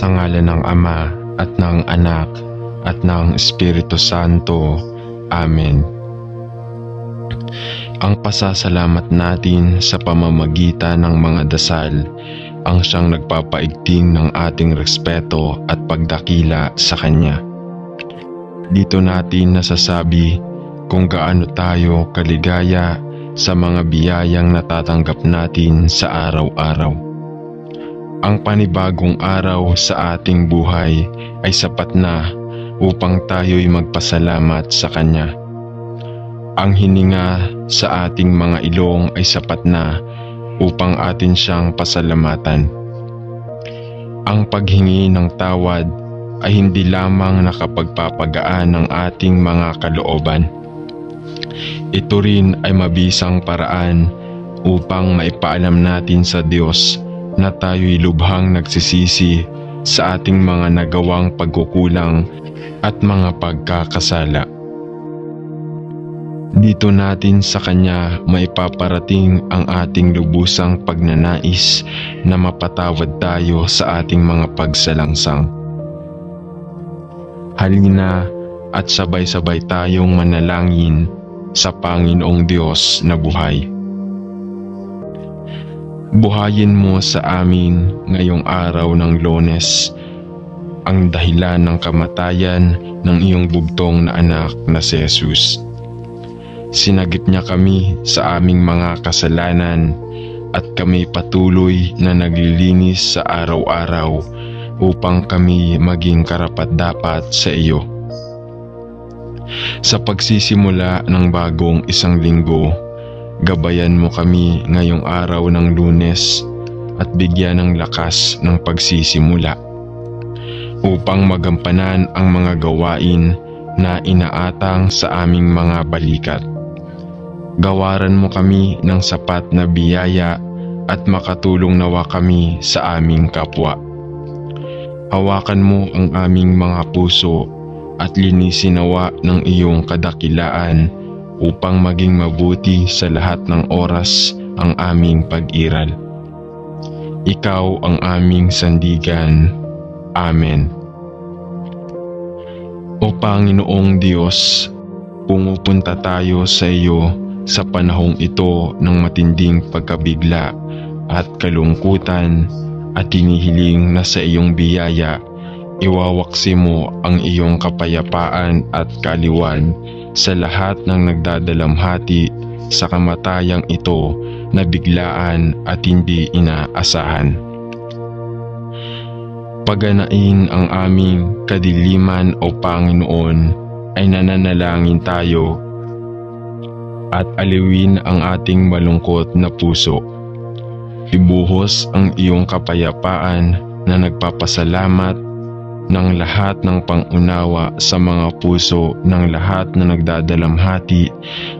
Sa ngalan ng Ama at ng Anak at ng Espiritu Santo. Amen. Ang pasasalamat natin sa pamamagitan ng mga dasal ang siyang nagpapaigting ng ating respeto at pagdakila sa Kanya. Dito natin nasasabi kung gaano tayo kaligaya sa mga biyayang natatanggap natin sa araw-araw. Ang panibagong araw sa ating buhay ay sapat na upang tayo'y magpasalamat sa Kanya. Ang hininga sa ating mga ilong ay sapat na upang atin siyang pasalamatan. Ang paghingi ng tawad ay hindi lamang nakapagpapagaan ng ating mga kalooban. Ito rin ay mabisang paraan upang maipaalam natin sa Diyos na tayo'y lubhang nagsisisi sa ating mga nagawang pagkukulang at mga pagkakasala. Dito natin sa Kanya maipaparating ang ating lubusang pagnanais na mapatawad tayo sa ating mga pagsalangsang. Halina at sabay-sabay tayong manalangin sa Panginoong Diyos na buhay. Buhayin mo sa amin ngayong araw ng Lunes ang dahilan ng kamatayan ng iyong bugtong na anak na si Jesus. Sinagip niya kami sa aming mga kasalanan at kami patuloy na naglilinis sa araw-araw upang kami maging karapat-dapat sa iyo. Sa pagsisimula ng bagong isang linggo, gabayan mo kami ngayong araw ng Lunes at bigyan ng lakas ng pagsisimula upang magampanan ang mga gawain na inaatang sa aming mga balikat. Gawaran mo kami ng sapat na biyaya at makatulong nawa kami sa aming kapwa. Hawakan mo ang aming mga puso at linisin nawa ng iyong kadakilaan upang maging mabuti sa lahat ng oras ang aming pag-iral. Ikaw ang aming sandigan. Amen. O Panginoong Diyos, pumupunta tayo sa iyo sa panahong ito ng matinding pagkabigla at kalungkutan at hinihiling na sa iyong biyaya, iwawaksi mo ang iyong kapayapaan at kaliwan sa lahat ng nagdadalamhati sa kamatayang ito na biglaan at hindi inaasahan. Paganain ang aming kadiliman o Panginoon, ay nananalangin tayo at aliwin ang ating malungkot na puso. Ibuhos ang iyong kapayapaan na nagpapasalamat ng lahat ng pangunawa sa mga puso ng lahat na nagdadalamhati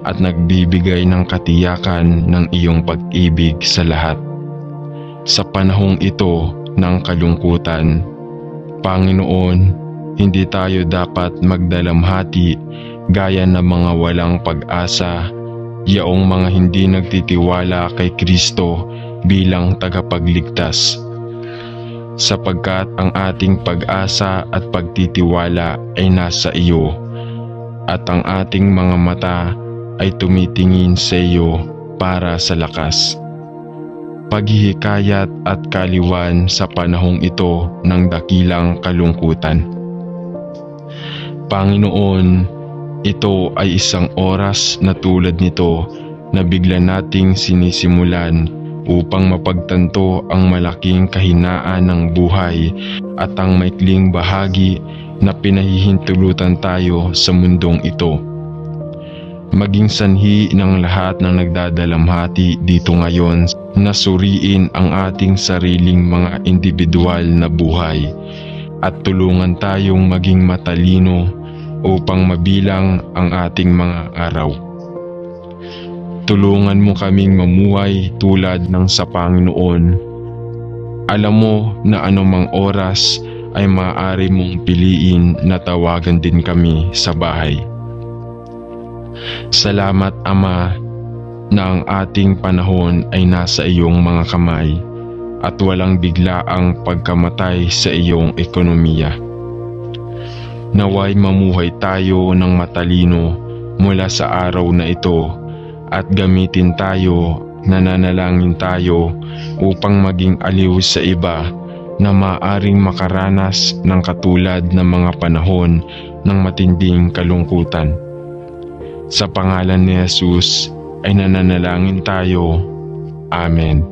at nagbibigay ng katiyakan ng iyong pag-ibig sa lahat. Sa panahong ito ng kalungkutan, Panginoon, hindi tayo dapat magdalamhati gaya ng mga walang pag-asa, yaong mga hindi nagtitiwala kay Kristo bilang tagapagligtas. Sapagkat ang ating pag-asa at pagtitiwala ay nasa iyo, at ang ating mga mata ay tumitingin sa iyo para sa lakas, paghihikayat at kaliwan sa panahong ito ng dakilang kalungkutan. Panginoon, ito ay isang oras na tulad nito na bigla nating sinisimulan upang mapagtanto ang malaking kahinaan ng buhay at ang maikling bahagi na pinahihintulutan tayo sa mundong ito. Maging sanhi ng lahat ng nagdadalamhati dito ngayon na suriin ang ating sariling mga individual na buhay at tulungan tayong maging matalino upang mabilang ang ating mga araw. Tulungan mo kaming mamuhay tulad ng sa Panginoon. Alam mo na anumang oras ay maaari mong piliin na tawagan din kami sa bahay. Salamat Ama na ang ating panahon ay nasa iyong mga kamay at walang biglaang pagkamatay sa iyong ekonomiya. Naway mamuhay tayo ng matalino mula sa araw na ito at gamitin tayo, nananalangin tayo upang maging aliw sa iba na maaring makaranas ng katulad ng mga panahon ng matinding kalungkutan. Sa pangalan ni Jesus ay nananalangin tayo. Amen.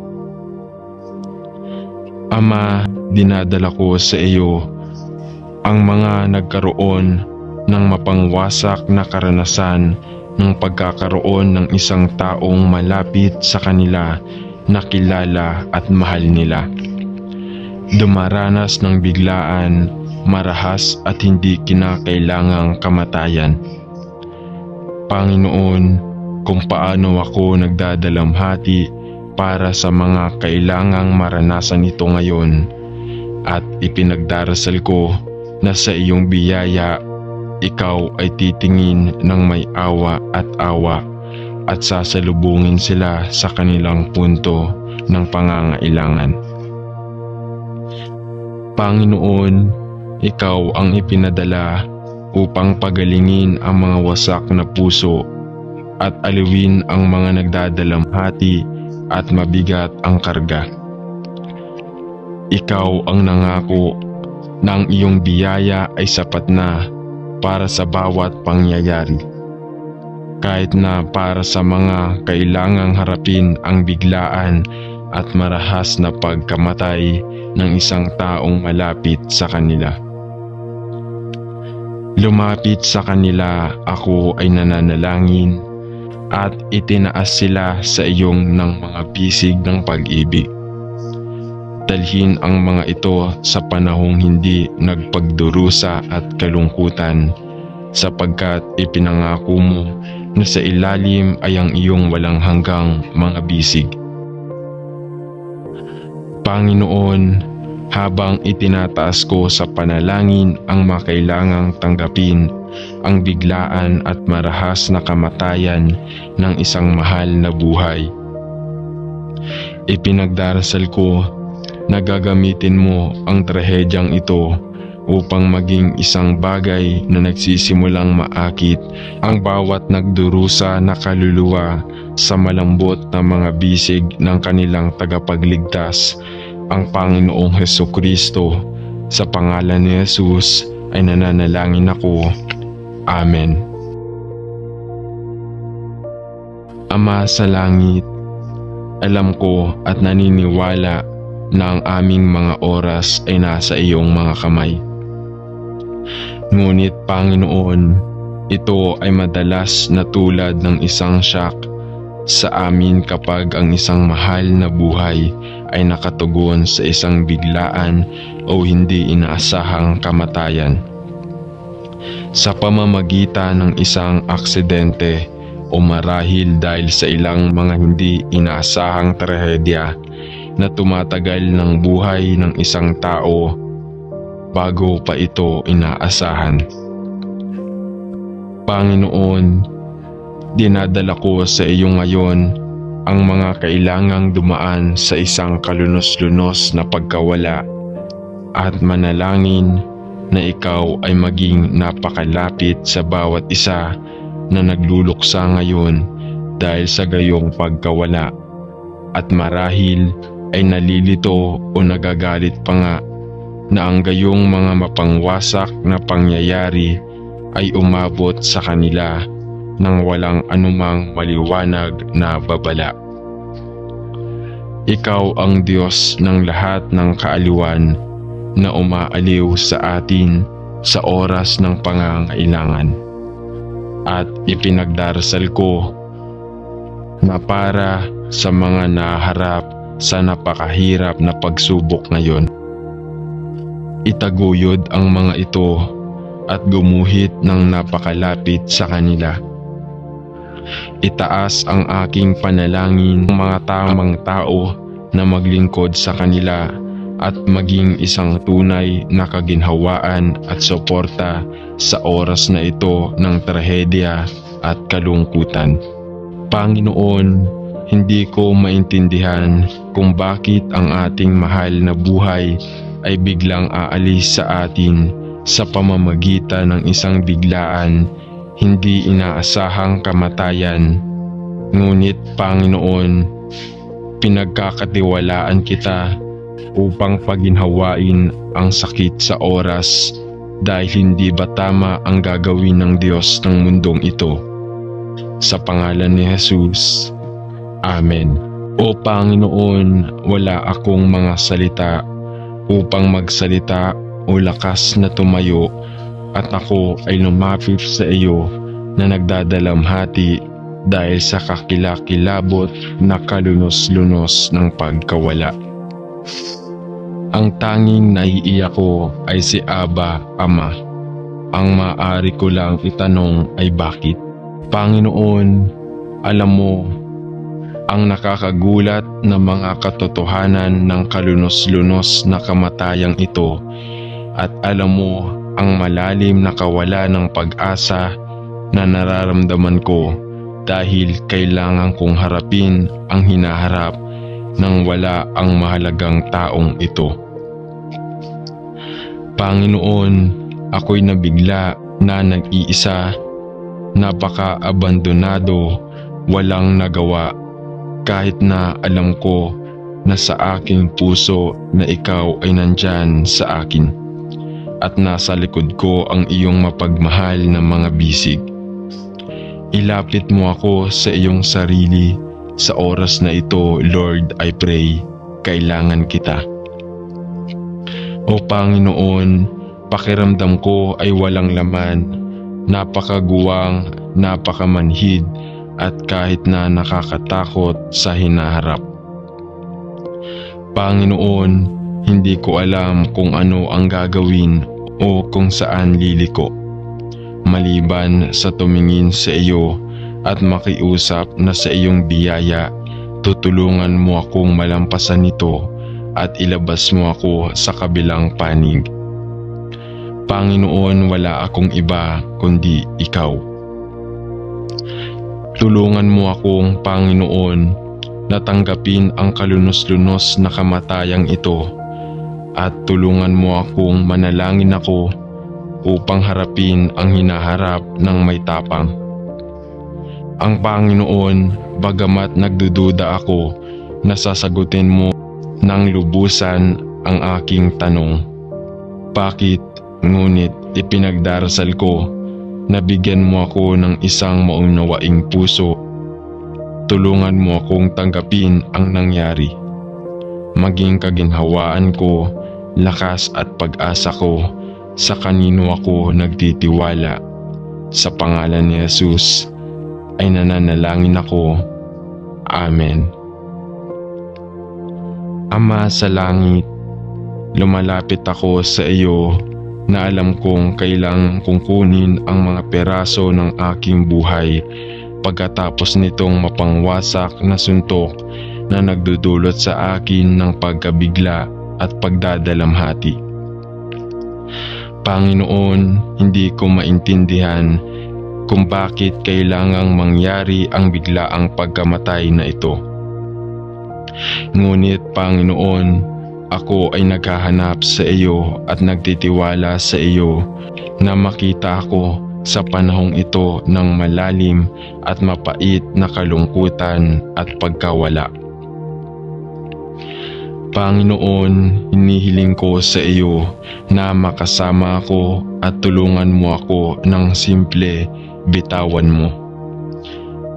Ama, dinadala ko sa iyo ang mga nagkaroon ng mapangwasak na karanasan ng pagkakaroon ng isang taong malapit sa kanila na kilala at mahal nila. Dumaranas ng biglaan, marahas at hindi kinakailangang kamatayan. Panginoon, kung paano ako nagdadalamhati para sa mga kailangang maranasan ito ngayon, at ipinagdarasal ko na sa iyong biyaya, ikaw ay titingin ng may awa at sasalubungin sila sa kanilang punto ng pangangailangan. Panginoon, ikaw ang ipinadala upang pagalingin ang mga wasak na puso at aliwin ang mga nagdadalamhati at mabigat ang karga. Ikaw ang nangako na ang iyong biyaya ay sapat na para sa bawat pangyayari. Kahit na para sa mga kailangang harapin ang biglaan at marahas na pagkamatay ng isang taong malapit sa kanila. Lumapit sa kanila ako ay nananalangin at itinaas sila sa iyong ng mga bisig ng pag-ibig. Dalhin ang mga ito sa panahong hindi nagpagdurusa at kalungkutan, sapagkat ipinangako mo na sa ilalim ay ang iyong walang hanggang mga bisig. Panginoon, habang itinataas ko sa panalangin ang makailangang tanggapin ang biglaan at marahas na kamatayan ng isang mahal na buhay, ipinagdarasal ko na gagamitin mo ang trahedyang ito upang maging isang bagay na nagsisimulang maakit ang bawat nagdurusa na kaluluwa sa malambot na mga bisig ng kanilang tagapagligtas, ang Panginoong Hesukristo. Sa pangalan ni Jesus ay nananalangin ako. Amen. Ama sa langit, alam ko at naniniwala na ang aming mga oras ay nasa iyong mga kamay. Ngunit Panginoon, ito ay madalas na tulad ng isang shock sa amin kapag ang isang mahal na buhay ay nakatugon sa isang biglaan o hindi inaasahang kamatayan. Sa pamamagitan ng isang aksidente o marahil dahil sa ilang mga hindi inaasahang trahedya na tumatagal ng buhay ng isang tao bago pa ito inaasahan. Panginoon, dinadala ko sa iyo ngayon ang mga kailangang dumaan sa isang kalunos-lunos na pagkawala at manalangin na ikaw ay maging napakalapit sa bawat isa na nagluluksa ngayon dahil sa gayong pagkawala at marahil ay nalilito o nagagalit pa nga na ang gayong mga mapangwasak na pangyayari ay umabot sa kanila nang walang anumang maliwanag na babala. Ikaw ang Diyos ng lahat ng kaaliwan na umaaliw sa atin sa oras ng pangangailangan. At ipinagdarasal ko na para sa mga naharap sa napakahirap na pagsubok ngayon, itaguyod ang mga ito at gumuhit ng napakalapit sa kanila. Itaas ang aking panalangin ng mga tamang tao na maglingkod sa kanila at maging isang tunay na kaginhawaan at suporta sa oras na ito ng trahedya at kalungkutan. Panginoon, hindi ko maintindihan kung bakit ang ating mahal na buhay ay biglang aalis sa atin sa pamamagitan ng isang biglaan, hindi inaasahang kamatayan. Ngunit Panginoon, pinagkakatiwalaan kita upang paginhawain ang sakit sa oras dahil hindi ba tama ang gagawin ng Diyos ng mundong ito. Sa pangalan ni Jesus. Amen. O Panginoon, wala akong mga salita upang magsalita o lakas na tumayo at ako ay lumapit sa iyo na nagdadalamhati dahil sa kakilakilabot na kalunos-lunos ng pagkawala. Ang tanging naiiyak ko ay si Aba, Ama. Ang maaari ko lang itanong ay bakit? Panginoon, alam mo ang nakakagulat na mga katotohanan ng kalunos-lunos na kamatayang ito at alam mo ang malalim na kawalan ng pag-asa na nararamdaman ko dahil kailangan kong harapin ang hinaharap nang wala ang mahalagang taong ito. Panginoon, ako'y nabigla na nag-iisa, napaka-abandonado, walang nagawa, kahit na alam ko na sa aking puso na ikaw ay nandyan sa akin at nasa likod ko ang iyong mapagmahal na mga bisig. Ilapit mo ako sa iyong sarili sa oras na ito, Lord, I pray, kailangan kita. O Panginoon, pakiramdam ko ay walang laman, napakaguwang, napakamanhid, at kahit na nakakatakot sa hinaharap. Panginoon, hindi ko alam kung ano ang gagawin o kung saan liliko, maliban sa tumingin sa iyo at makiusap na sa iyong biyaya, tutulungan mo akong malampasan ito at ilabas mo ako sa kabilang panig. Panginoon, wala akong iba kundi ikaw. Tulungan mo akong, Panginoon, na tanggapin ang kalunos-lunos na kamatayang ito at tulungan mo akong manalangin ako upang harapin ang hinaharap ng may tapang. Ang Panginoon, bagamat nagdududa ako, nasasagutin mo ng lubusan ang aking tanong. Bakit? Ngunit ipinagdarasal ko na bigyan mo ako ng isang maunawaing puso. Tulungan mo akong tanggapin ang nangyari. Maging kaginhawaan ko, lakas at pag-asa ko sa kanino ako nagtitiwala. Sa pangalan ni Jesus ay nananalangin ako. Amen. Ama sa langit, lumalapit ako sa iyo na alam kong kailangan kong kunin ang mga peraso ng aking buhay pagkatapos nitong mapangwasak na suntok na nagdudulot sa akin ng pagkabigla at pagdadalamhati. Panginoon, hindi ko maintindihan kung bakit kailangang mangyari ang biglaang pagkamatay na ito. Ngunit Panginoon, ako ay naghahanap sa iyo at nagtitiwala sa iyo na makita ako sa panahong ito ng malalim at mapait na kalungkutan at pagkawala. Panginoon, hinihiling ko sa iyo na makasama ako at tulungan mo ako ng simple, bitawan mo.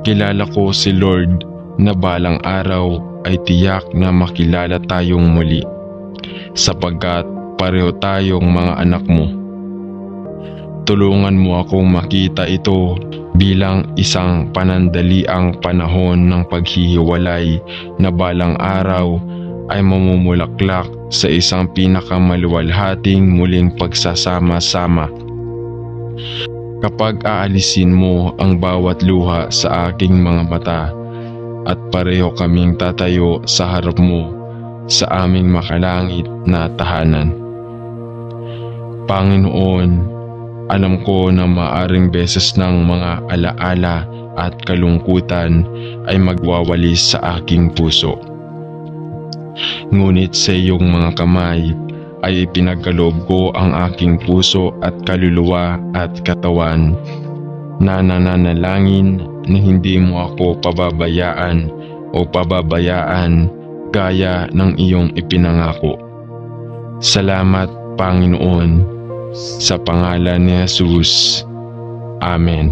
Kilala ko si Lord na balang araw ay tiyak na makilala tayong muli, sapagkat pareho tayong mga anak mo. Tulungan mo akong makita ito bilang isang panandaliang panahon ng paghihiwalay na balang araw ay mamumulaklak sa isang pinakamaluwalhating muling pagsasama-sama. Kapag aalisin mo ang bawat luha sa aking mga mata at pareho kaming tatayo sa harap mo sa aming makalangit na tahanan. Panginoon, alam ko na maaring beses ng mga alaala at kalungkutan ay magwawalis sa aking puso. Ngunit sa iyong mga kamay ay ipinagkaloob ko ang aking puso at kaluluwa at katawan, na nananalangin na hindi mo ako pababayaan gaya ng iyong ipinangako. Salamat, Panginoon, sa pangalan ni Jesus. Amen.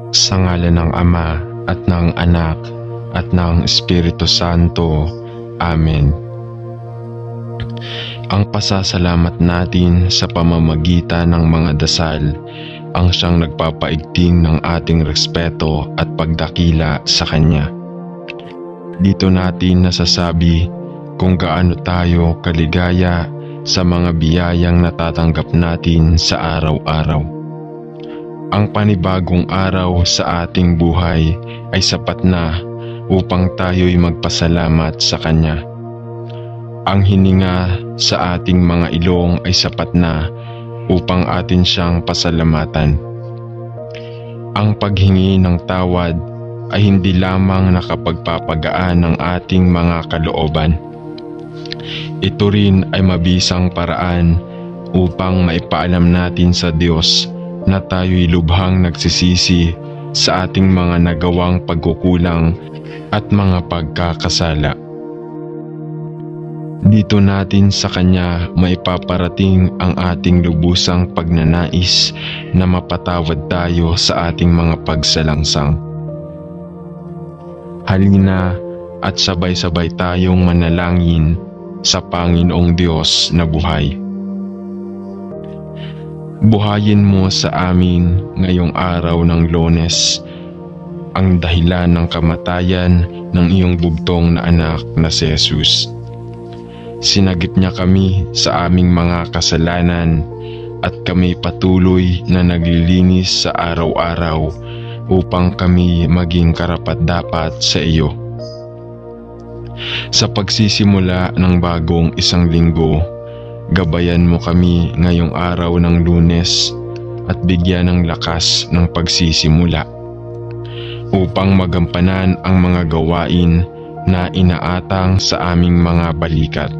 Sa ngalan ng Ama at ng Anak at ng Espiritu Santo. Amen. Ang pasasalamat natin sa pamamagitan ng mga dasal ang siyang nagpapaigting ng ating respeto at pagdakila sa Kanya. Dito natin nasasabi kung gaano tayo kaligaya sa mga biyayang natatanggap natin sa araw-araw. Ang panibagong araw sa ating buhay ay sapat na upang tayo'y magpasalamat sa Kanya. Ang hininga sa ating mga ilong ay sapat na upang atin siyang pasalamatan. Ang paghingi ng tawad ay hindi lamang nakapagpapagaan ng ating mga kalooban. Ito rin ay mabisang paraan upang maipaalam natin sa Diyos na tayo'y lubhang nagsisisi sa ating mga nagawang pagkukulang at mga pagkakasala. Dito natin sa Kanya maipaparating ang ating lubusang pagnanais na mapatawad tayo sa ating mga pagsalangsang. Halina at sabay-sabay tayong manalangin sa Panginoong Diyos na buhay. Buhayin mo sa amin ngayong araw ng Lunes ang dahilan ng kamatayan ng iyong bugtong na anak na si Jesus. Sinagip niya kami sa aming mga kasalanan at kami patuloy na naglilinis sa araw-araw upang kami maging karapat-dapat sa iyo. Sa pagsisimula ng bagong isang linggo, gabayan mo kami ngayong araw ng Lunes at bigyan ng lakas ng pagsisimula upang magampanan ang mga gawain na inaatang sa aming mga balikat.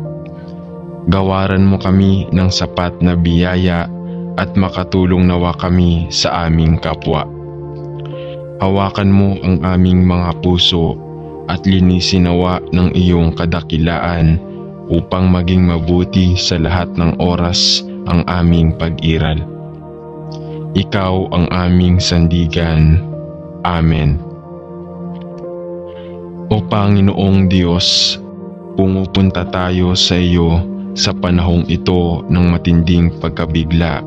Gawaran mo kami ng sapat na biyaya at makatulong nawa kami sa aming kapwa. Hawakan mo ang aming mga puso at linisin nawa ng iyong kadakilaan upang maging mabuti sa lahat ng oras ang aming pag-iral. Ikaw ang aming sandigan. Amen. O Panginoong Diyos, pumupunta tayo sa iyo sa panahong ito ng matinding pagkabigla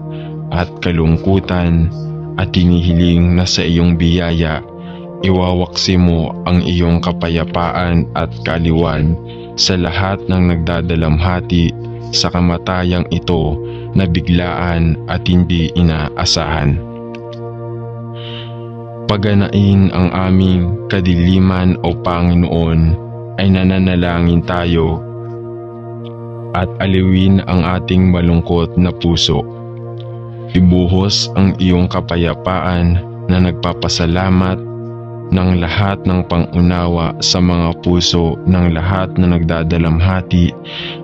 at kalungkutan at hinihiling na sa iyong biyaya iwawaksi mo ang iyong kapayapaan at kaliwan sa lahat ng nagdadalamhati sa kamatayang ito na biglaan at hindi inaasahan. Paganain ang aming kadiliman o Panginoon, ay nananalangin tayo at aliwin ang ating malungkot na puso. Ibuhos ang iyong kapayapaan na nagpapasalamat ng lahat ng pangunawa sa mga puso ng lahat na nagdadalamhati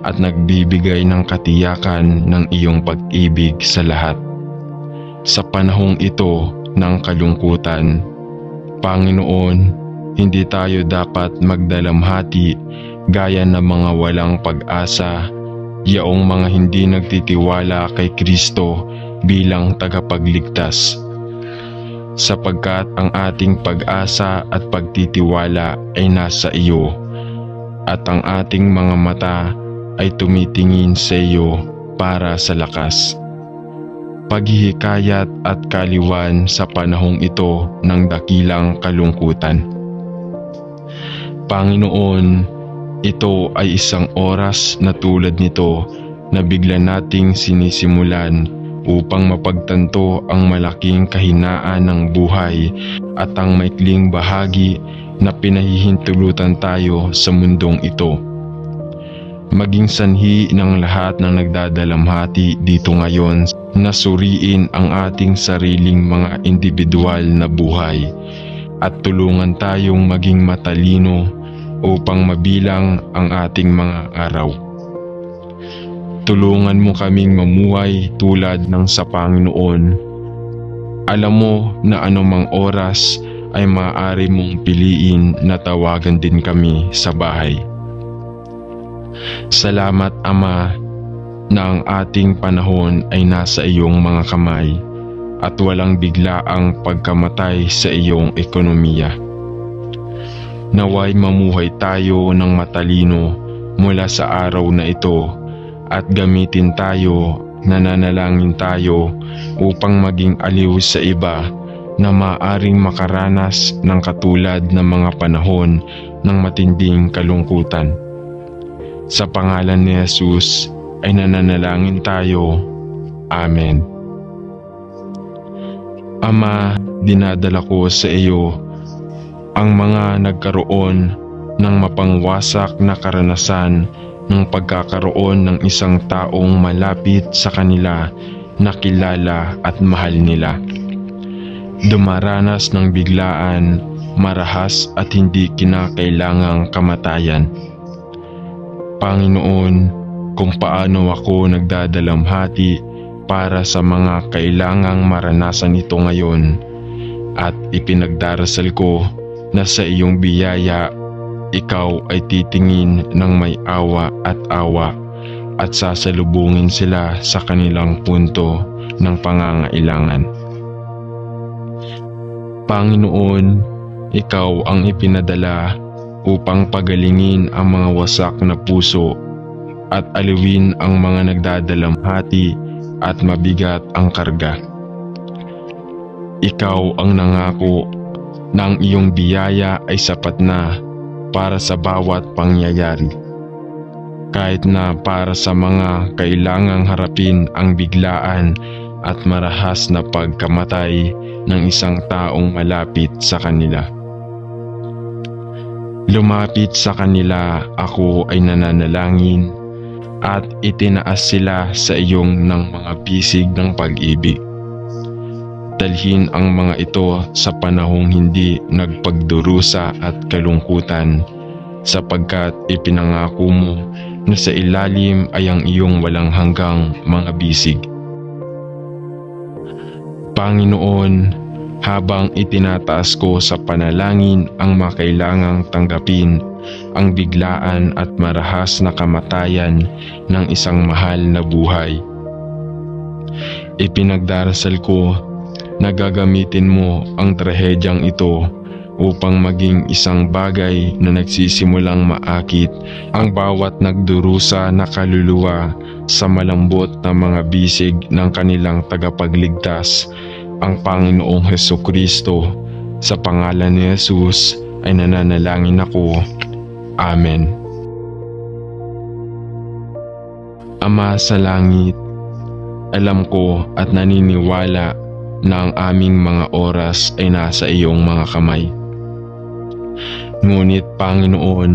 at nagbibigay ng katiyakan ng iyong pag-ibig sa lahat. Sa panahong ito ng kalungkutan, Panginoon, hindi tayo dapat magdalamhati gaya ng mga walang pag-asa, yaong mga hindi nagtitiwala kay Kristo bilang tagapagligtas. Sapagkat ang ating pag-asa at pagtitiwala ay nasa iyo, at ang ating mga mata ay tumitingin sa iyo para sa lakas, paghihikayat at kaliwan sa panahong ito ng dakilang kalungkutan. Panginoon, ito ay isang oras na tulad nito na bigla nating sinisimulan upang mapagtanto ang malaking kahinaan ng buhay at ang maikling bahagi na pinahihintulutan tayo sa mundong ito. Maging sanhi ng lahat ng nagdadalamhati dito ngayon na suriin ang ating sariling mga individual na buhay at tulungan tayong maging matalino upang mabilang ang ating mga araw. Tulungan mo kaming mamuhay tulad ng sa Panginoon. Alam mo na anumang oras ay maaari mong piliin na tawagan din kami sa bahay. Salamat Ama na ang ating panahon ay nasa iyong mga kamay at walang biglaang pagkamatay sa iyong ekonomiya. Naway mamuhay tayo ng matalino mula sa araw na ito at gamitin tayo, nananalangin tayo upang maging aliw sa iba na maaaring makaranas ng katulad ng mga panahon ng matinding kalungkutan. Sa pangalan ni Jesus ay nananalangin tayo. Amen. Ama, dinadala ko sa iyo ang mga nagkaroon ng mapangwasak na karanasan ng pagkakaroon ng isang taong malapit sa kanila na kilala at mahal nila. Dumaranas ng biglaan, marahas at hindi kinakailangang kamatayan. Panginoon, kung paano ako nagdadalamhati para sa mga kailangang maranasan ito ngayon at ipinagdarasal ko na sa iyong biyaya ikaw ay titingin ng may awa at sasalubungin sila sa kanilang punto ng pangangailangan. Panginoon, ikaw ang ipinadala upang pagalingin ang mga wasak na puso at aliwin ang mga nagdadalamhati at mabigat ang karga. Ikaw ang nangako na ang iyong biyaya ay sapat na para sa bawat pangyayari. Kahit na para sa mga kailangang harapin ang biglaan at marahas na pagkamatay ng isang taong malapit sa kanila. Lumapit sa kanila ako ay nananalangin at itinaas sila sa iyong ng mga bisig ng pag-ibig. Dalhin ang mga ito sa panahong hindi nagpagdurusa at kalungkutan, sapagkat ipinangako mo na sa ilalim ay ang iyong walang hanggang mga bisig. Panginoon, habang itinataas ko sa panalangin ang makailangang tanggapin ang biglaan at marahas na kamatayan ng isang mahal na buhay, ipinagdarasal ko na gagamitin mo ang trahedyang ito upang maging isang bagay na nagsisimulang maakit ang bawat nagdurusa na kaluluwa sa malambot na mga bisig ng kanilang tagapagligtas, ang Panginoong Hesukristo. Sa pangalan ni Jesus ay nananalangin ako. Amen. Ama sa langit, alam ko at naniniwala na ang aming mga oras ay nasa iyong mga kamay. Ngunit Panginoon,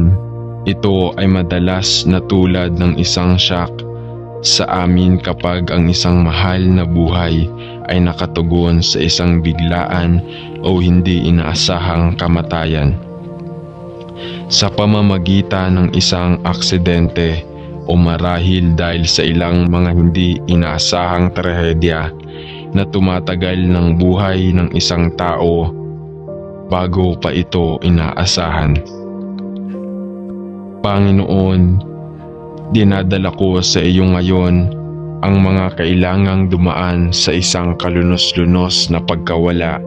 ito ay madalas na tulad ng isang shock sa amin kapag ang isang mahal na buhay ay nakatugon sa isang biglaan o hindi inaasahang kamatayan. Sa pamamagitan ng isang aksidente o marahil dahil sa ilang mga hindi inaasahang trahedya na tumatagal ng buhay ng isang tao bago pa ito inaasahan. Panginoon, dinadala ko sa iyo ngayon ang mga kailangang dumaan sa isang kalunos-lunos na pagkawala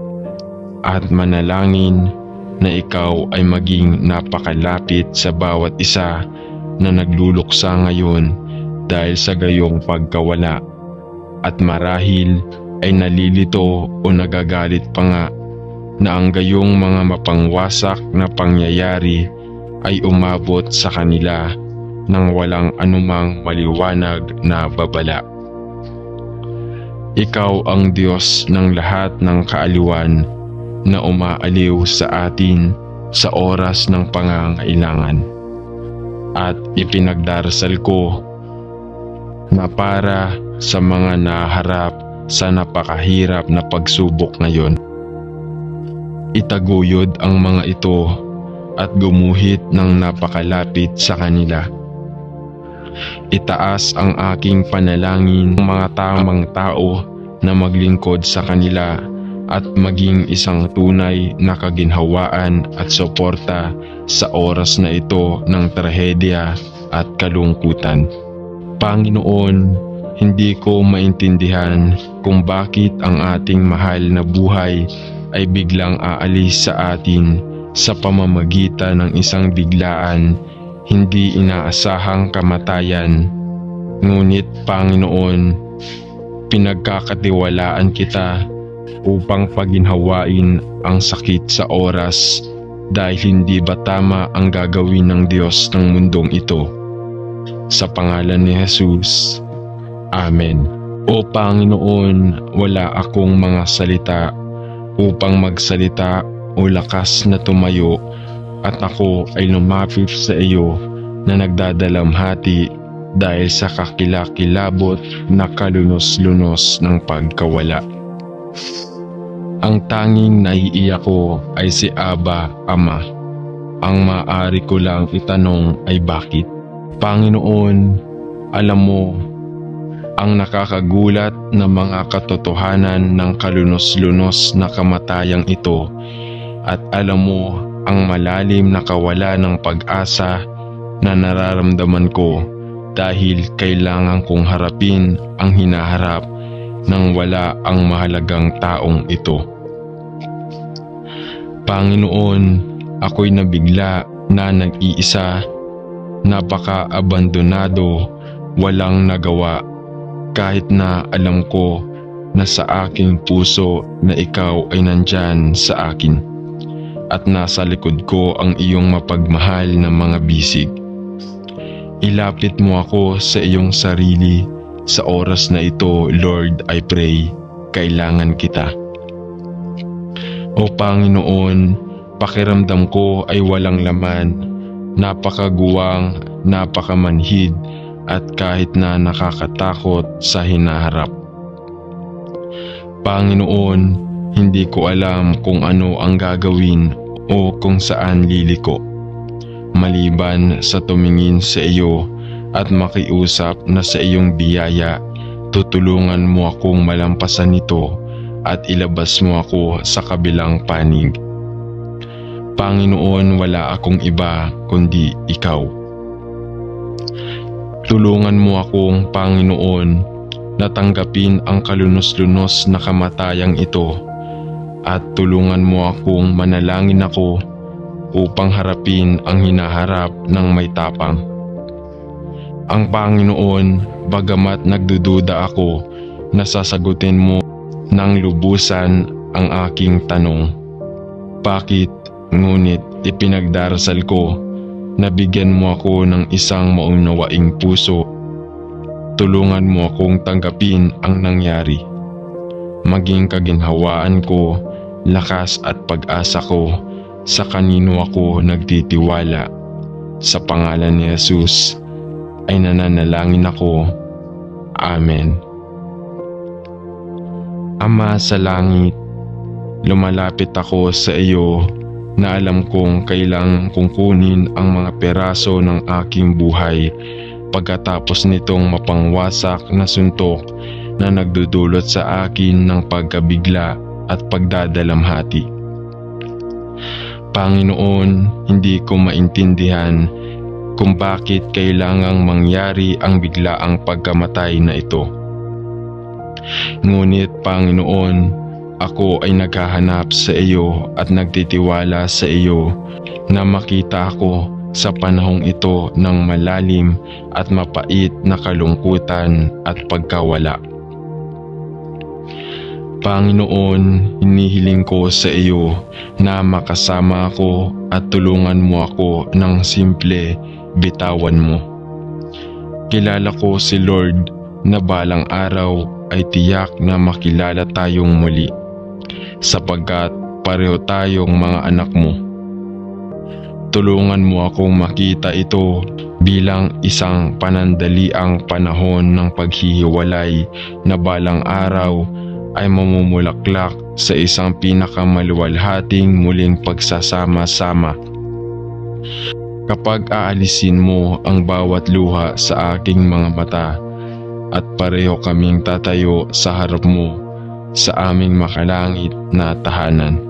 at manalangin na ikaw ay maging napakalapit sa bawat isa na nagluluksa ngayon dahil sa gayong pagkawala at marahil ay nalilito o nagagalit pa nga na ang gayong mga mapangwasak na pangyayari ay umabot sa kanila nang walang anumang maliwanag na babala. Ikaw ang Diyos ng lahat ng kaaliwan na umaaliw sa atin sa oras ng pangangailangan. At ipinagdarasal ko na para sa mga naharap sa napakahirap na pagsubok ngayon, itaguyod ang mga ito at gumuhit ng napakalapit sa kanila. Itaas ang aking panalangin ng mga tamang tao na maglingkod sa kanila at maging isang tunay na kaginhawaan at suporta sa oras na ito ng trahedya at kalungkutan. Panginoon, hindi ko maintindihan kung bakit ang ating mahal na buhay ay biglang aalis sa atin sa pamamagitan ng isang biglaan, hindi inaasahang kamatayan. Ngunit Panginoon, pinagkakatiwalaan kita upang paginhawain ang sakit sa oras dahil hindi ba tama ang gagawin ng Diyos ng mundong ito? Sa pangalan ni Jesus. Amen. O Panginoon, wala akong mga salita upang magsalita o lakas na tumayo at ako ay lumapit sa iyo na nagdadalamhati dahil sa kakilakilabot na kalunos-lunos ng pagkawala. Ang tanging naiiyak ko ay si Aba, Ama. Ang maaari ko lang itanong ay bakit? Panginoon, alam mo ang nakakagulat na mga katotohanan ng kalunos-lunos na kamatayang ito at alam mo ang malalim na kawalan ng pag-asa na nararamdaman ko dahil kailangan kong harapin ang hinaharap nang wala ang mahalagang taong ito. Panginoon, ako'y nabigla na nag-iisa, napaka-abandonado, walang nagawa, kahit na alam ko na sa aking puso na ikaw ay nandyan sa akin at nasa likod ko ang iyong mapagmahal na mga bisig. Ilapit mo ako sa iyong sarili sa oras na ito, Lord, I pray, kailangan kita. O Panginoon, pakiramdam ko ay walang laman, napakaguwang, napakamanhid, at kahit na nakakatakot sa hinaharap. Panginoon, hindi ko alam kung ano ang gagawin o kung saan liliko, maliban sa tumingin sa iyo at makiusap na sa iyong biyaya, tutulungan mo akong malampasan ito at ilabas mo ako sa kabilang panig. Panginoon, wala akong iba kundi ikaw. Tulungan mo akong, Panginoon, na tanggapin ang kalunos-lunos na kamatayang ito at tulungan mo akong manalangin ako upang harapin ang hinaharap ng may tapang. Ang Panginoon, bagamat nagdududa ako na sasagutin mo ng lubusan ang aking tanong. Bakit? Ngunit ipinagdarasal ko na bigyan mo ako ng isang maunawaing puso. Tulungan mo akong tanggapin ang nangyari. Maging kaginhawaan ko, lakas at pag-asa ko sa kanino ako nagtitiwala. Sa pangalan ni Jesus ay nananalangin ako. Amen. Ama sa langit, lumalapit ako sa iyo na alam kong kailangan kong kunin ang mga peraso ng aking buhay pagkatapos nitong mapangwasak na suntok na nagdudulot sa akin ng pagkabigla at pagdadalamhati. Panginoon, hindi ko maintindihan kung bakit kailangang mangyari ang biglaang pagkamatay na ito. Ngunit Panginoon, ako ay naghahanap sa iyo at nagtitiwala sa iyo na makita ako sa panahong ito ng malalim at mapait na kalungkutan at pagkawala. Panginoon, hinihiling ko sa iyo na makasama ako at tulungan mo ako ng simple, bitawan mo. Kilala ko si Lord na balang araw ay tiyak na makilala tayong muli, sapagkat pareho tayong mga anak mo. Tulungan mo akong makita ito bilang isang panandaliang panahon ng paghihiwalay na balang araw ay mamumulaklak sa isang pinakamaluwalhating muling pagsasama-sama. Kapag aalisin mo ang bawat luha sa aking mga mata at pareho kaming tatayo sa harap mo sa aming makalangit na tahanan.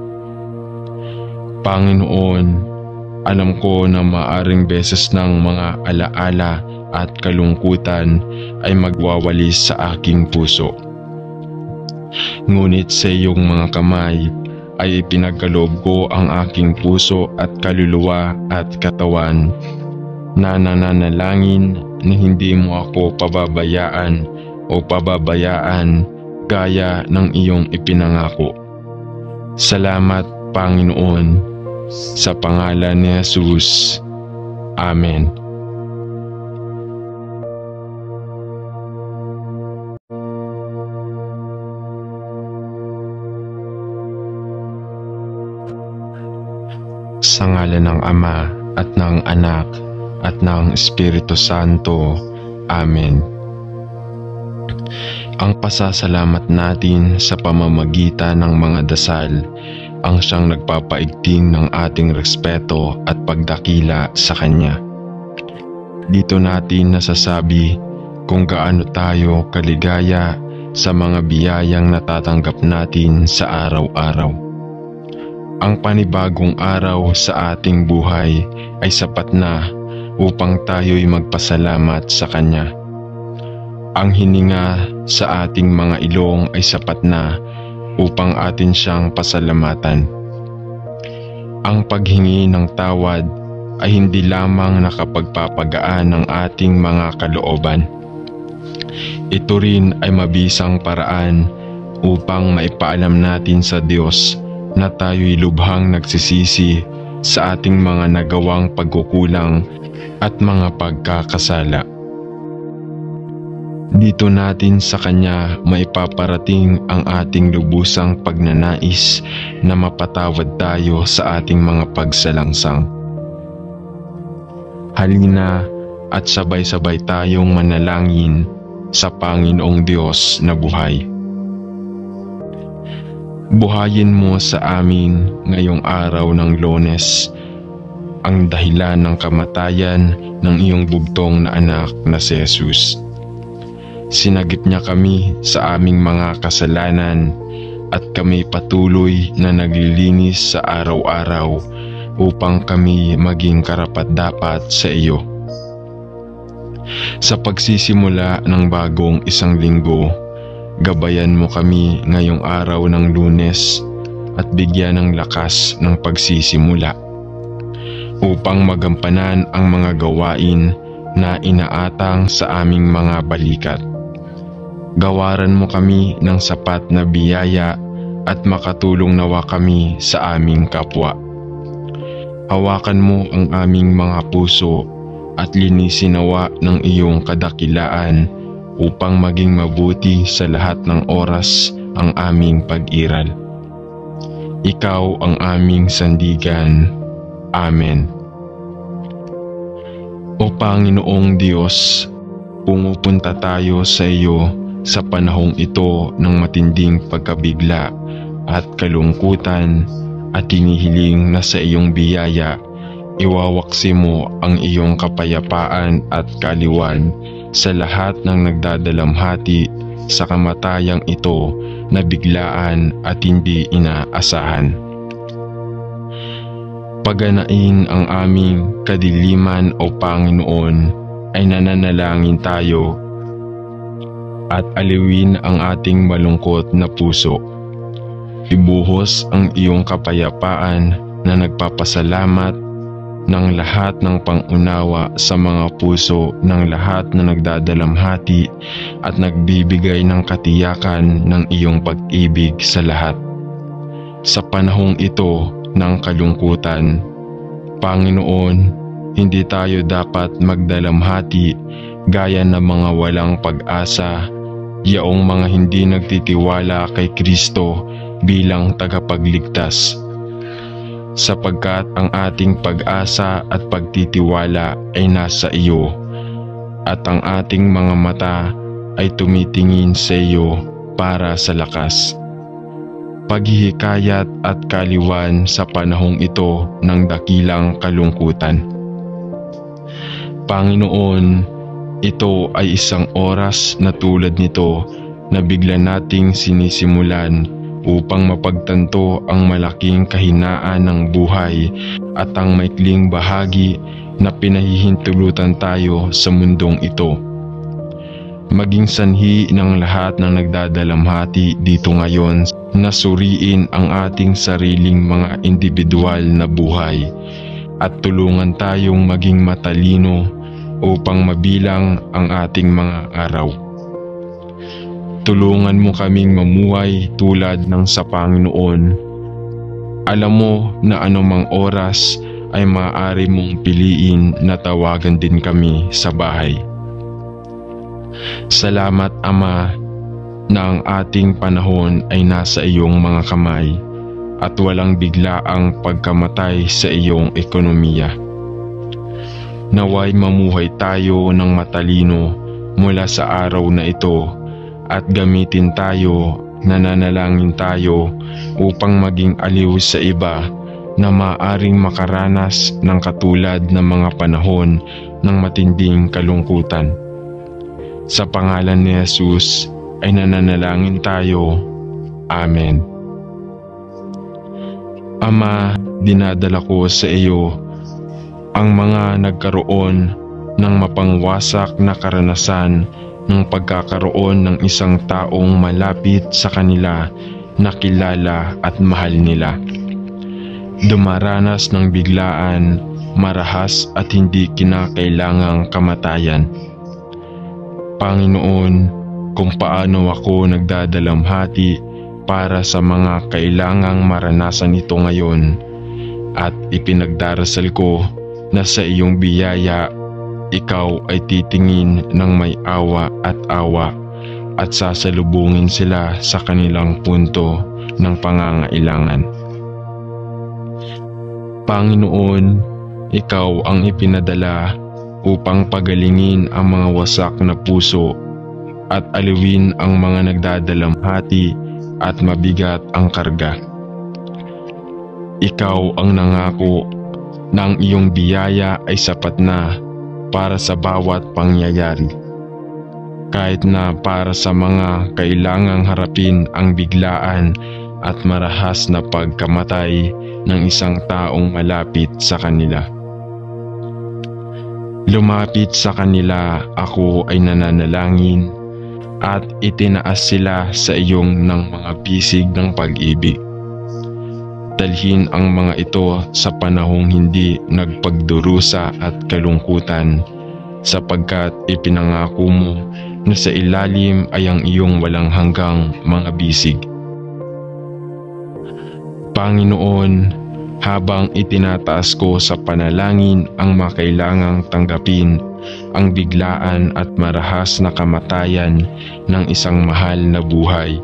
Panginoon, alam ko na maaring beses ng mga alaala at kalungkutan ay magwawalis sa aking puso. Ngunit sa iyong mga kamay ay ipinagkaloob ko ang aking puso at kaluluwa at katawan na nananalangin na hindi mo ako pababayaan gaya ng iyong ipinangako. Salamat, Panginoon, sa pangalan ni Jesus. Amen. Sa ngalan ng Ama at ng Anak at ng Espiritu Santo. Amen. Ang pasasalamat natin sa pamamagitan ng mga dasal ang siyang nagpapaigting ng ating respeto at pagdakila sa Kanya. Dito natin nasasabi kung gaano tayo kaligaya sa mga biyayang natatanggap natin sa araw-araw. Ang panibagong araw sa ating buhay ay sapat na upang tayo'y magpasalamat sa Kanya. Ang hininga sa ating mga ilong ay sapat na upang atin siyang pasalamatan. Ang paghingi ng tawad ay hindi lamang nakapagpapagaan ng ating mga kalooban. Ito rin ay mabisang paraan upang maipaalam natin sa Diyos na tayo'y lubhang nagsisisi sa ating mga nagawang pagkukulang at mga pagkakasala. Dito natin sa Kanya maipaparating ang ating lubusang pagnanais na mapatawad tayo sa ating mga pagsalangsang. Halina at sabay-sabay tayong manalangin sa Panginoong Diyos na buhay. Buhayin mo sa amin ngayong araw ng Lunes ang dahilan ng kamatayan ng iyong bugtong na anak na si Jesus. Sinagip niya kami sa aming mga kasalanan at kami patuloy na naglilinis sa araw-araw upang kami maging karapat-dapat sa iyo. Sa pagsisimula ng bagong isang linggo, gabayan mo kami ngayong araw ng Lunes at bigyan ng lakas ng pagsisimula upang magampanan ang mga gawain na inaatang sa aming mga balikat. Gawaran mo kami ng sapat na biyaya at makatulong nawa kami sa aming kapwa. Hawakan mo ang aming mga puso at linisin nawa ng iyong kadakilaan upang maging mabuti sa lahat ng oras ang aming pag-iral. Ikaw ang aming sandigan. Amen. O Panginoong Diyos, pumupunta tayo sa iyo sa panahong ito ng matinding pagkabigla at kalungkutan at hinihiling na sa iyong biyaya, iwawaksi mo ang iyong kapayapaan at kaliwan sa lahat ng nagdadalamhati sa kamatayang ito na biglaan at hindi inaasahan. Paganain ang aming kadiliman o Panginoon, ay nananalangin tayo at aliwin ang ating malungkot na puso. Ibuhos ang iyong kapayapaan na nagpapasalamat ng lahat ng pangunawa sa mga puso ng lahat na nagdadalamhati at nagbibigay ng katiyakan ng iyong pag-ibig sa lahat. Sa panahong ito ng kalungkutan, Panginoon, hindi tayo dapat magdalamhati gaya ng mga walang pag-asa, yaong mga hindi nagtitiwala kay Kristo bilang tagapagligtas. Sapagkat ang ating pag-asa at pagtitiwala ay nasa iyo, at ang ating mga mata ay tumitingin sa iyo para sa lakas, paghihikayat at kaliwan sa panahong ito ng dakilang kalungkutan. Panginoon, ito ay isang oras na tulad nito na bigla nating sinisimulan upang mapagtanto ang malaking kahinaan ng buhay at ang maikling bahagi na pinahihintulutan tayo sa mundong ito. Maging sanhi ng lahat ng nagdadalamhati dito ngayon na suriin ang ating sariling mga individual na buhay at tulungan tayong maging matalino upang mabilang ang ating mga araw. Tulungan mo kaming mamuhay tulad ng sa Panginoon. Alam mo na anumang oras ay maaari mong piliin na tawagan din kami sa bahay. Salamat Ama na ang ating panahon ay nasa iyong mga kamay at walang biglaang pagkamatay sa iyong ekonomiya. Naway mamuhay tayo ng matalino mula sa araw na ito at gamitin tayo, nananalangin tayo upang maging aliw sa iba na maaaring makaranas ng katulad ng mga panahon ng matinding kalungkutan. Sa pangalan ni Jesus ay nananalangin tayo. Amen. Ama, dinadala ko sa iyo ang mga nagkaroon ng mapangwasak na karanasan ng pagkakaroon ng isang taong malapit sa kanila na kilala at mahal nila. Dumaranas ng biglaan, marahas at hindi kinakailangang kamatayan. Panginoon, kung paano ako nagdadalamhati para sa mga kailangang maranasan ito ngayon, at ipinagdarasal ko na sa iyong biyaya, ikaw ay titingin ng may awa at sasalubungin sila sa kanilang punto ng pangangailangan. Panginoon, ikaw ang ipinadala upang pagalingin ang mga wasak na puso at aliwin ang mga nagdadalamhati at mabigat ang karga. Ikaw ang nangako na ang iyong biyaya ay sapat na para sa bawat pangyayari. Kahit na para sa mga kailangang harapin ang biglaan at marahas na pagkamatay ng isang taong malapit sa kanila. Lumapit sa kanila ako ay nananalangin at itinaas sila sa iyong ng mga bisig ng pag-ibig. Dalhin ang mga ito sa panahong hindi nagpagdurusa at kalungkutan, sapagkat ipinangako mo na sa ilalim ay ang iyong walang hanggang mga bisig. Panginoon, habang itinataas ko sa panalangin ang makailangang tanggapin ang biglaan at marahas na kamatayan ng isang mahal na buhay,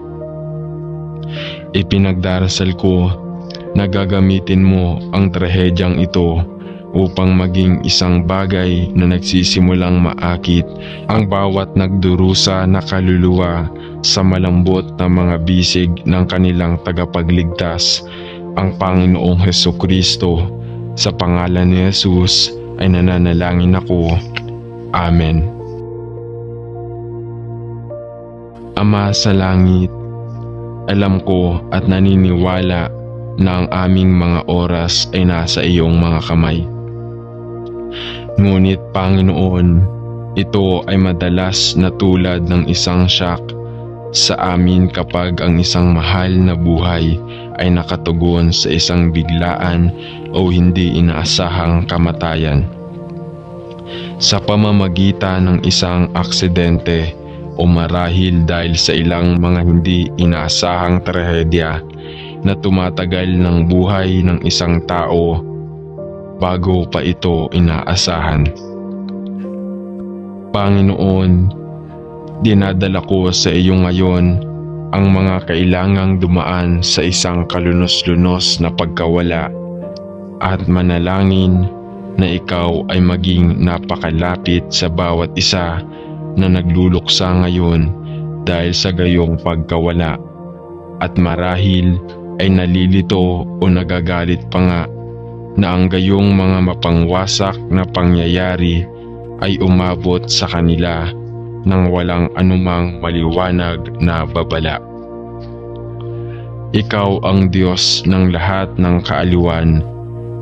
ipinagdarasal ko na gagamitin mo ang trahedyang ito upang maging isang bagay na nagsisimulang maakit ang bawat nagdurusa na kaluluwa sa malambot na mga bisig ng kanilang tagapagligtas, ang Panginoong Hesukristo. Sa pangalan ni Jesus ay nananalangin ako. Amen. Ama sa langit, alam ko at naniniwala na ang aming mga oras ay nasa iyong mga kamay. Ngunit Panginoon, ito ay madalas na tulad ng isang shock sa amin kapag ang isang mahal na buhay ay nakatugon sa isang biglaan o hindi inaasahang kamatayan. Sa pamamagitan ng isang aksidente o marahil dahil sa ilang mga hindi inaasahang trahedya na tumatagal ng buhay ng isang tao bago pa ito inaasahan. Panginoon, Dinadala ko sa iyo ngayon ang mga kailangang dumaan sa isang kalunos-lunos na pagkawala at manalangin na ikaw ay maging napakalapit sa bawat isa na nagluluksa ngayon dahil sa gayong pagkawala at marahil ay nalilito o nagagalit pa nga na ang gayong mga mapangwasak na pangyayari ay umabot sa kanila nang walang anumang maliwanag na babala. Ikaw ang Diyos ng lahat ng kaaliwan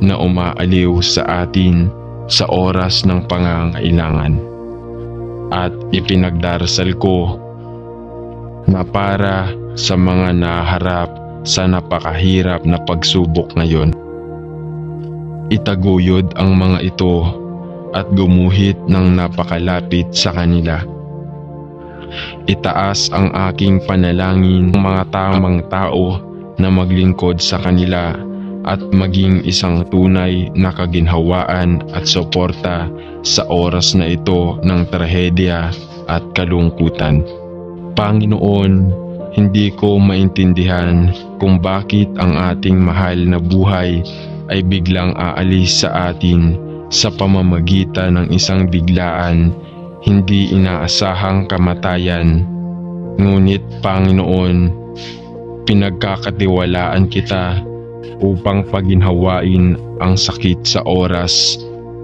na umaaliw sa atin sa oras ng pangangailangan. At ipinagdarasal ko na para sa mga naharap sa napakahirap na pagsubok ngayon, itaguyod ang mga ito at gumuhit ng napakalapit sa kanila. Itaas ang aking panalangin ng mga tamang tao na maglingkod sa kanila at maging isang tunay na kaginhawaan at suporta sa oras na ito ng trahedya at kalungkutan. Panginoon, hindi ko maintindihan kung bakit ang ating mahal na buhay ay biglang aalis sa atin sa pamamagitan ng isang biglaan, hindi inaasahang kamatayan. Ngunit Panginoon, pinagkakatiwalaan kita upang paginhawain ang sakit sa oras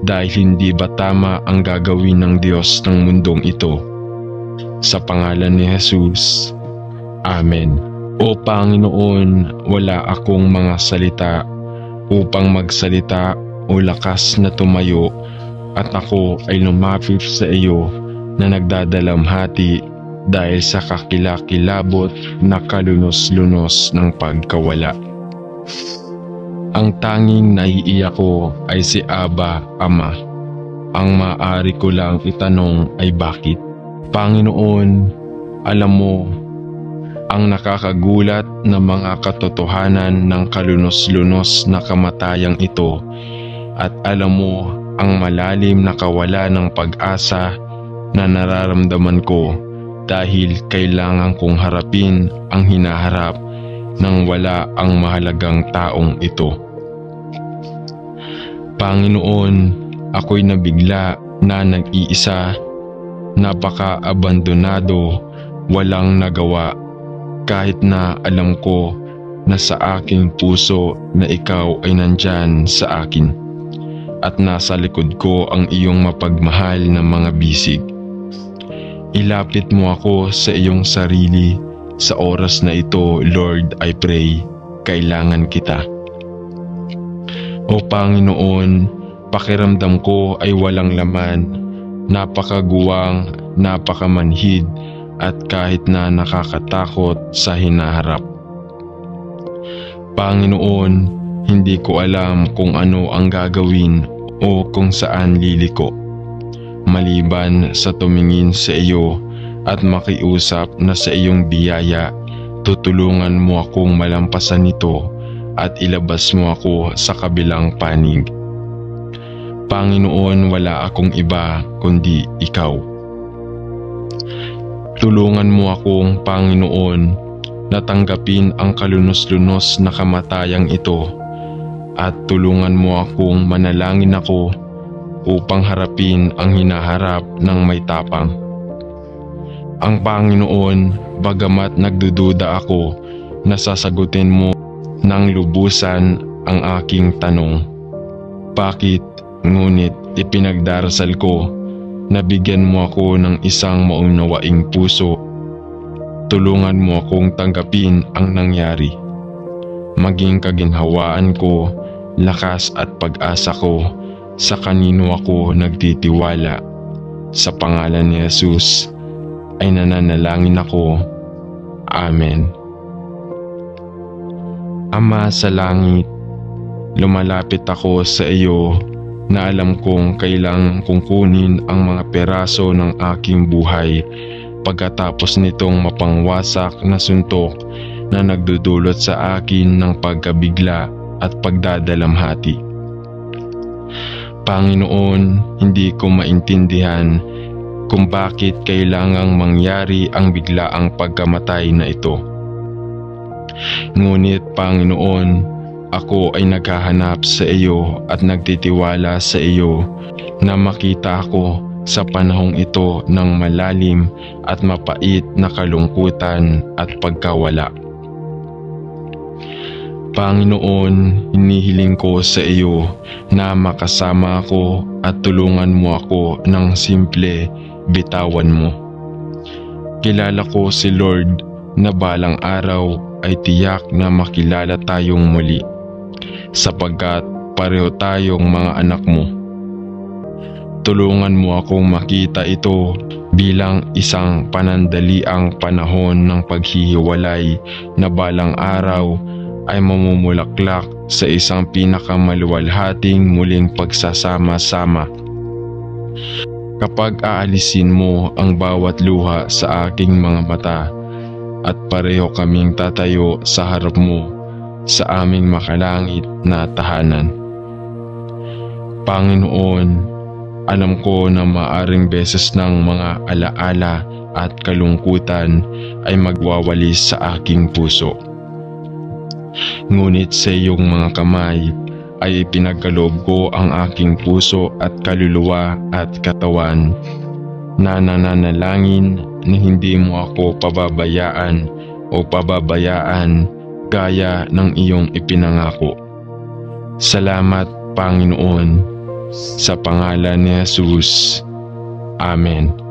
dahil hindi ba tama ang gagawin ng Diyos ng mundong ito. Sa pangalan ni Jesus, Amen. O Panginoon, wala akong mga salita upang magsalita o lakas na tumayo at ako ay lumapit sa iyo na nagdadalamhati dahil sa kakilakilabot na kalunos-lunos ng pagkawala. Ang tanging naiiyak ko ay si Aba, Ama. Ang maaari ko lang itanong ay bakit? Panginoon, alam mo ang nakakagulat na mga katotohanan ng kalunos-lunos na kamatayang ito at alam mo ang malalim na kawalan ng pag-asa na nararamdaman ko dahil kailangan kong harapin ang hinaharap nang wala ang mahalagang taong ito. Panginoon, ako'y nabigla na nag-iisa, napaka-abandonado, walang nagawa, kahit na alam ko na sa aking puso na ikaw ay nandyan sa akin at nasa likod ko ang iyong mapagmahal na mga bisig. Ilapit mo ako sa iyong sarili sa oras na ito, Lord, I pray, kailangan kita. O Panginoon, pakiramdam ko ay walang laman, napakaguwang, napakamanhid, at kahit na nakakatakot sa hinaharap. Panginoon, hindi ko alam kung ano ang gagawin o kung saan liliko, maliban sa tumingin sa iyo at makiusap na sa iyong biyaya, tutulungan mo akong malampasan ito at ilabas mo ako sa kabilang panig. Panginoon, wala akong iba kundi ikaw. Tulungan mo akong, Panginoon, na tanggapin ang kalunos-lunos na kamatayang ito at tulungan mo akong manalangin ako upang harapin ang hinaharap ng may tapang. Ang Panginoon, bagamat nagdududa ako na sasagutin mo ng lubusan ang aking tanong. Bakit? Ngunit ipinagdarasal ko na bigyan mo ako ng isang maunawaing puso. Tulungan mo akong tanggapin ang nangyari. Maging kaginhawaan ko, lakas at pag-asa ko sa kanino ako nagtitiwala. Sa pangalan ni Jesus ay nananalangin ako. Amen. Ama sa langit, lumalapit ako sa iyo na alam kong kailangan kong kunin ang mga peraso ng aking buhay pagkatapos nitong mapangwasak na suntok na nagdudulot sa akin ng pagkabigla at pagdadalamhati. Panginoon, hindi ko maintindihan kung bakit kailangang mangyari ang biglaang pagkamatay na ito. Ngunit Panginoon, ako ay naghahanap sa iyo at nagtitiwala sa iyo na makita ako sa panahong ito ng malalim at mapait na kalungkutan at pagkawala. Panginoon, hinihiling ko sa iyo na makasama ako at tulungan mo ako ng simple bitawan mo. Kilala ko si Lord na balang araw ay tiyak na makilala tayong muli, sapagkat pareho tayong mga anak mo. Tulungan mo akong makita ito bilang isang panandaliang panahon ng paghihiwalay na balang araw ay mamumulaklak sa isang pinakamaluwalhating muling pagsasama-sama. Kapag aalisin mo ang bawat luha sa aking mga mata at pareho kaming tatayo sa harap mo sa aming makalangit na tahanan. Panginoon, alam ko na maaring beses ng mga alaala at kalungkutan ay magwawalis sa aking puso. Ngunit sa iyong mga kamay ay ipinagkaloob ko ang aking puso at kaluluwa at katawan na nananalangin na hindi mo ako pababayaan o pababayaan gaya ng iyong ipinangako. Salamat Panginoon, sa pangalan ni Jesus. Amen.